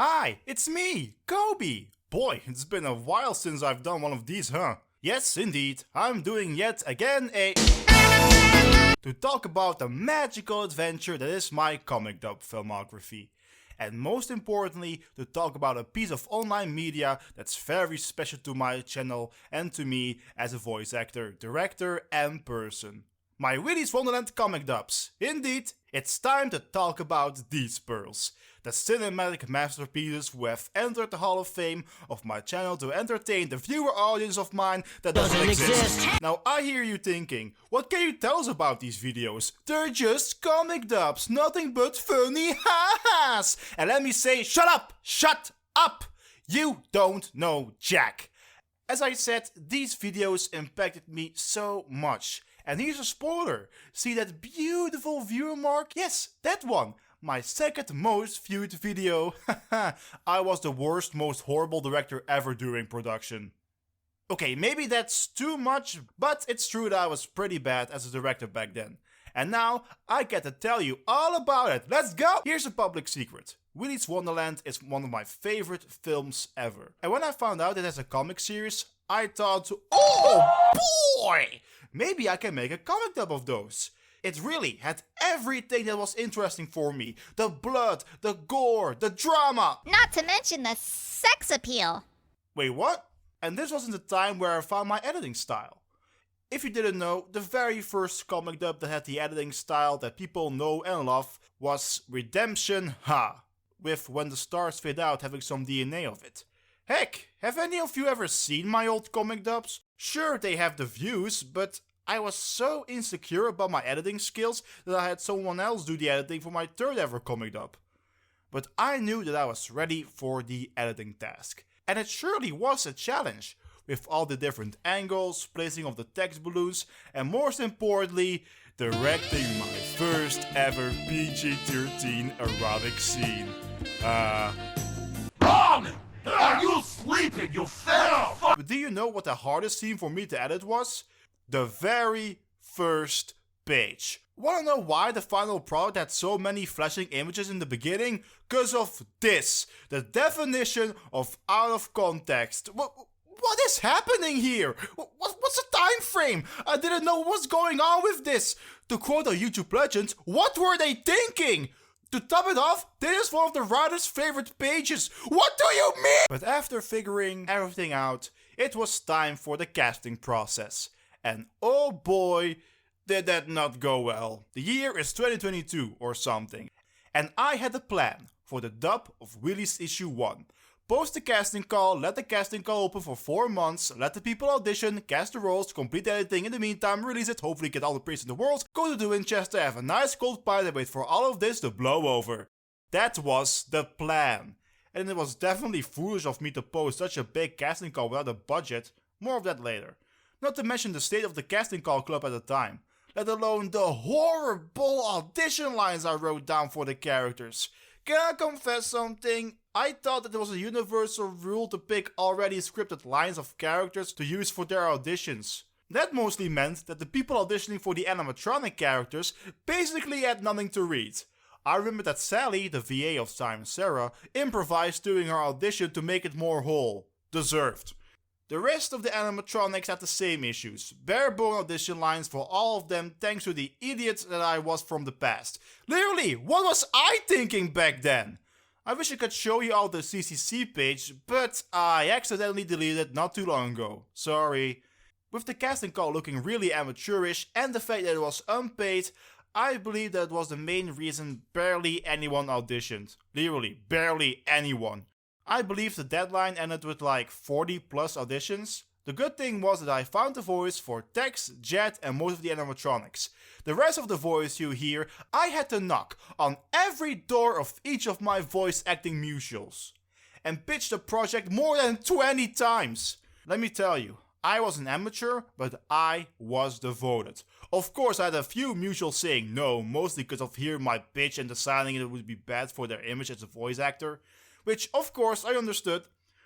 Hi, it's me, Kobe! Boy, it's been a while since I've done one of these, huh? Yes, indeed, I'm doing yet again to talk about the magical adventure that is my comic dub filmography. And most importantly, to talk about a piece of online media that's very special to my channel and to me as a voice actor, director and person. My Willy's Wonderland comic dubs. Indeed, it's time to talk about these pearls. The cinematic masterpieces who have entered the Hall of Fame of my channel to entertain the viewer audience of mine that doesn't exist. Now I hear you thinking, what can you tell us about these videos? They're just comic dubs, nothing but funny ha-has. And let me say, shut up! You don't know jack. As I said, these videos impacted me so much. And here's a spoiler. See that beautiful viewer mark? Yes, that one. My second most viewed video. I was the worst, most horrible director ever during production. Okay, maybe that's too much, but it's true that I was pretty bad as a director back then. And now I get to tell you all about it. Let's go! Here's a public secret. Willy's Wonderland is one of my favorite films ever. And when I found out it has a comic series, I thought, oh boy! Maybe I can make a comic dub of those. It really had everything that was interesting for me. The blood, the gore, the drama. Not to mention the sex appeal. Wait, what? And this wasn't the time where I found my editing style. If you didn't know, the very first comic dub that had the editing style that people know and love was Redemption Ha, with When the Stars Fade Out having some DNA of it. Heck, have any of you ever seen my old comic dubs? Sure, they have the views, but I was so insecure about my editing skills that I had someone else do the editing for my third ever comic dub. But I knew that I was ready for the editing task. And it surely was a challenge, with all the different angles, placing of the text balloons, and most importantly, directing my first ever PG-13 erotic scene. Wrong! Are you sleeping, you fat fuck? But do you know what the hardest scene for me to edit was? The very first page. Wanna know why the final product had so many flashing images in the beginning? Cause of this. The definition of out of context. What is happening here? What's the time frame? I didn't know what was going on with this. To quote a YouTube legend, what were they thinking? To top it off, this is one of the writer's favorite pages. What do you mean? But after figuring everything out, it was time for the casting process. And oh boy, did that not go well. The year is 2022 or something. And I had a plan for the dub of Willy's issue 1. Post the casting call, let the casting call open for 4 months, let the people audition, cast the roles, complete editing, in the meantime release it, hopefully get all the praise in the world, go to the Winchester, have a nice cold pint and wait for all of this to blow over. That was the plan. And it was definitely foolish of me to post such a big casting call without a budget, more of that later. Not to mention the state of the casting call club at the time, let alone the horrible audition lines I wrote down for the characters. Can I confess something? I thought that there was a universal rule to pick already scripted lines of characters to use for their auditions. That mostly meant that the people auditioning for the animatronic characters basically had nothing to read. I remember that Sally, the VA of Simon Sarah, improvised during her audition to make it more whole. Deserved. The rest of the animatronics had the same issues. Bare-bone audition lines for all of them thanks to the idiot that I was from the past. Literally, what was I thinking back then? I wish I could show you all the CCC page, but I accidentally deleted it not too long ago. Sorry. With the casting call looking really amateurish and the fact that it was unpaid, I believe that was the main reason barely anyone auditioned. Literally, barely anyone. I believe the deadline ended with like 40 plus auditions. The good thing was that I found the voice for Tex, Jet and most of the animatronics. The rest of the voice you hear, I had to knock on every door of each of my voice acting mutuals. And pitch the project more than 20 times. Let me tell you, I was an amateur, but I was devoted. Of course I had a few mutuals saying no, mostly because of hearing my pitch and deciding it would be bad for their image as a voice actor. Which of course I understood,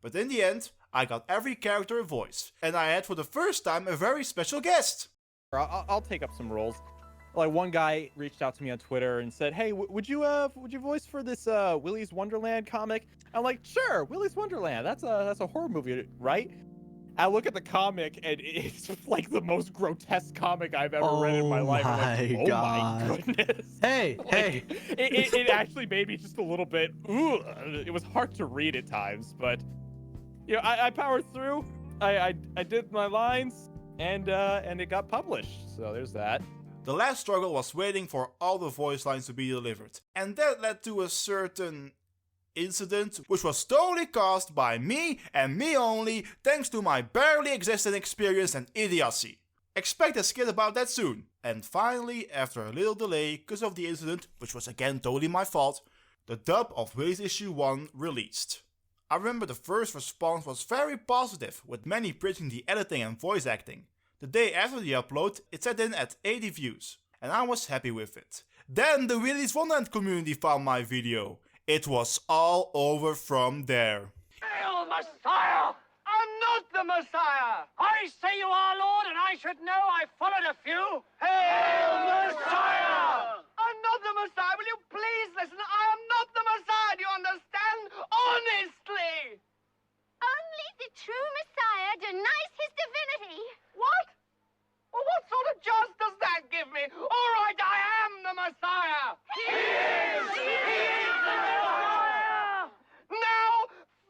but in the end, I got every character a voice, and I had for the first time a very special guest. I'll take up some roles. Like one guy reached out to me on Twitter and said, "Hey, would you voice for this Willy's Wonderland comic?" I'm like, "Sure, Willy's Wonderland. That's a horror movie, right?" I look at the comic and it's like the most grotesque comic I've ever read in my life. I'm like, oh my goodness. Hey, Like, hey. It actually made me just a little bit, ooh, it was hard to read at times, but you know, I powered through. I did my lines and it got published. So there's that. The last struggle was waiting for all the voice lines to be delivered, and that led to a certain incident which was totally caused by me and me only, thanks to my barely existing experience and idiocy. Expect a skit about that soon. And finally, after a little delay because of the incident, which was again totally my fault, the dub of Willy's issue 1 released. I remember the first response was very positive, with many praising the editing and voice acting. The day after the upload, it set in at 80 views, and I was happy with it. Then the Willy's Wonderland community found my video. It was all over from there. Hail, Messiah! I'm not the Messiah! I say you are, Lord, and I should know I followed a few. Hail, Messiah! I'm not the Messiah. Will you please listen? I am not the Messiah. Do you understand? Honestly! Only the true Messiah denies his divinity. What? Well, what sort of chance does that give me? All right, I am the Messiah. He is the Messiah. Now,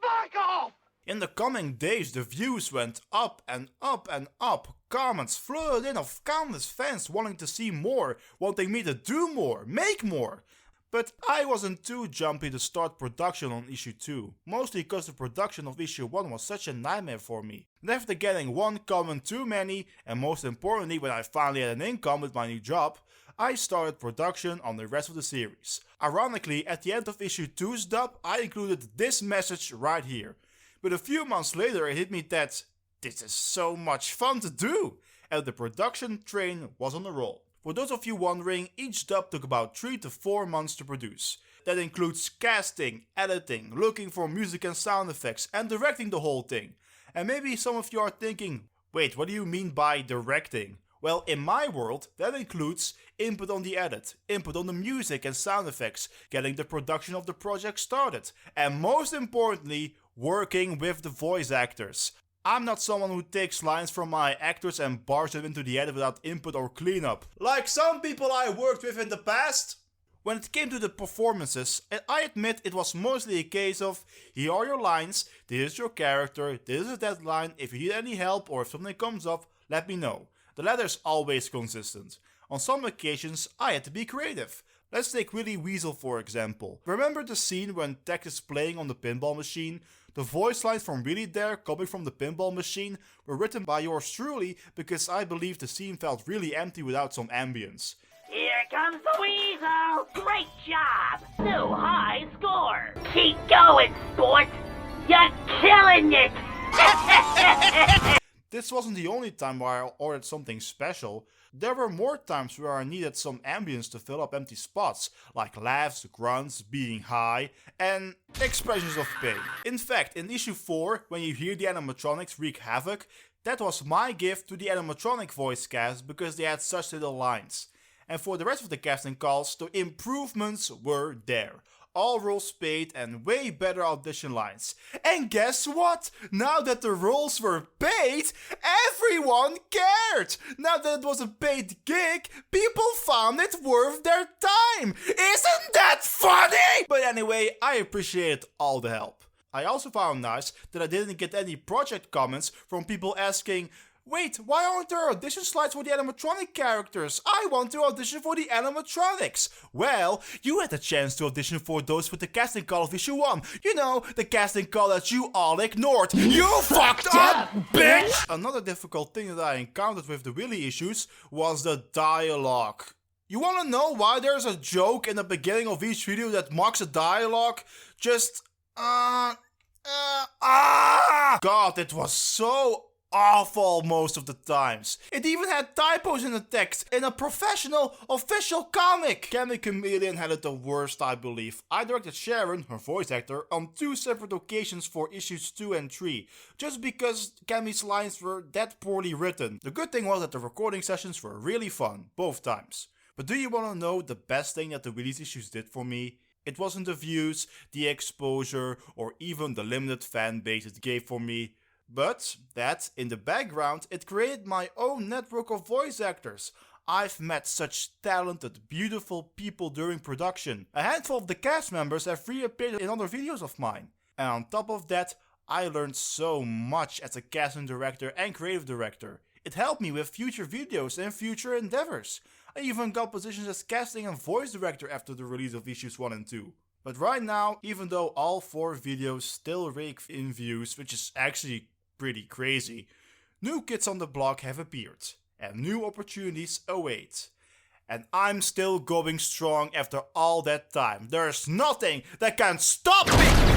fuck off. In the coming days, the views went up and up and up. Comments flooded in of countless fans wanting to see more, wanting me to do more, make more. But I wasn't too jumpy to start production on issue 2, mostly because the production of issue 1 was such a nightmare for me. After getting one comment too many, and most importantly when I finally had an income with my new job, I started production on the rest of the series. Ironically, at the end of issue 2's dub, I included this message right here. But a few months later it hit me that this is so much fun to do, and the production train was on a roll. For those of you wondering, each dub took about 3 to 4 months to produce. That includes casting, editing, looking for music and sound effects, and directing the whole thing. And maybe some of you are thinking, wait, what do you mean by directing? Well, in my world, that includes input on the edit, input on the music and sound effects, getting the production of the project started, and most importantly, working with the voice actors. I'm not someone who takes lines from my actors and bars them into the edit without input or cleanup, like some people I worked with in the past. When it came to the performances, I admit it was mostly a case of, here are your lines, this is your character, this is a deadline, if you need any help or if something comes up, let me know. The latter is always consistent. On some occasions, I had to be creative. Let's take Willy Weasel for example. Remember the scene when Tex is playing on the pinball machine? The voice lines from Willy there, coming from the pinball machine, were written by yours truly because I believe the scene felt really empty without some ambience. Here comes the Weasel! Great job! New high score! Keep going, sport! You're killing it! This wasn't the only time where I ordered something special. There were more times where I needed some ambience to fill up empty spots, like laughs, grunts, being high, and expressions of pain. In fact, in issue 4, when you hear the animatronics wreak havoc, that was my gift to the animatronic voice cast because they had such little lines. And for the rest of the casting calls, the improvements were there. All roles paid and way better audition lines. And guess what? Now that the roles were paid, everyone cared! Now that it was a paid gig, people found it worth their time! Isn't that funny? But anyway, I appreciated all the help. I also found nice that I didn't get any project comments from people asking, wait, why aren't there audition slides for the animatronic characters? I want to audition for the animatronics. Well, you had the chance to audition for those with the casting call of issue 1. You know, the casting call that you all ignored. You fucked up, bitch! Another difficult thing that I encountered with the Willy issues was the dialogue. You wanna know why there's a joke in the beginning of each video that mocks a dialogue? Just, God, it was so awful most of the times. It even had typos in the text in a professional official comic. Cammy Chameleon had it the worst, I believe. I directed Sharon, her voice actor, on 2 separate occasions for issues 2 and 3, just because Cammy's lines were that poorly written. The good thing was that the recording sessions were really fun, both times. But do you want to know the best thing that the release issues did for me? It wasn't the views, the exposure, or even the limited fan base it gave for me, but that, in the background, it created my own network of voice actors. I've met such talented, beautiful people during production. A handful of the cast members have reappeared in other videos of mine. And on top of that, I learned so much as a casting director and creative director. It helped me with future videos and future endeavors. I even got positions as casting and voice director after the release of issues 1 and 2. But right now, even though all 4 videos still rake in views, which is actually pretty crazy, new kids on the block have appeared, and new opportunities await. And I'm still going strong after all that time. There's nothing that can stop me!